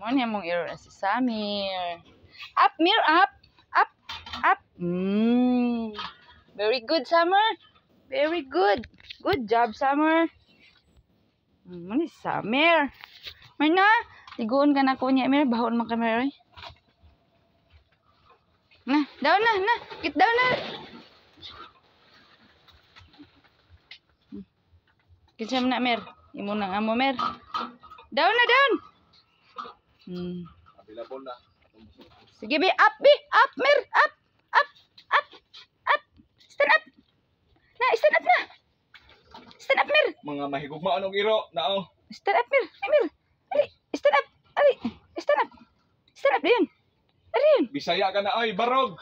Mo niya mong iro na si Samir. Up, Mir, up. Up, up. Very good, Summer. Very good. Good job, Summer. Mo ni Samir. Mir na, tiguon ka na ko niya, Mir. Bahon mo ka, Mir. Na, down na, na. Get down na. Kinsam na, Mir. Imo nang amo, Mir. Down na, down. Available na. Sige, be. Up, be. Up, Mir. Up. Up. Up. Up. Stand up. Na, stand up na. Stand up, Mir. Mga mahigugma anong iro nao. Stand up, Mir. Ay, Mir. Ali, stand up. Ali, stand up. Stand up, diyan. Ari yun. Bisaya ka na ay barog.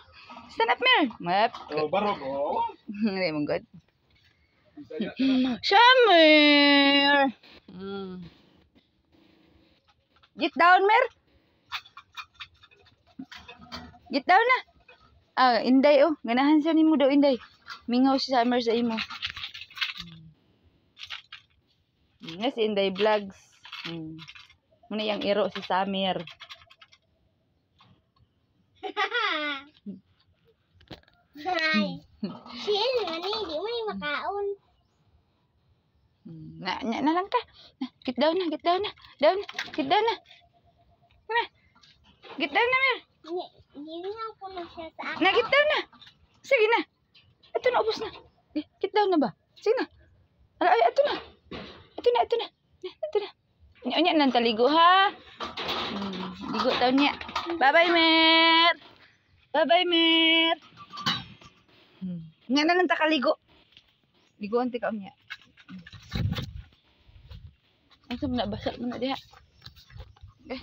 Stand up, Mir. Map. Oh, barog oh. Hindi mong good. Bisaya ka na. Samir. Get down, Mir. Get down na. Ah, Inday oh. Ganahan siya nimo daw, Inday. Mingaw si Samir sa imo. Nga si Inday Vlogs. Muna yung iro si Samir. Hi. Chill, mani, di mo yung makaon. Na lang ka. Get down na, get down na. Down, get down na. Na. Get down na, Mir. Ginang ko na siya sa akin. Na, get down na. Sige na. Ito na, ubos na. Get down na ba? Sige na. Ay, ito na. Ito na, ito na. Ito na. Nya nang taligo ha. Ligo taon niya. Bye-bye, Mir. Bye-bye, Mir. Nga na lang takaligo. Liguan ti kaon niya. Ang sab na basa mo na diha. Okay.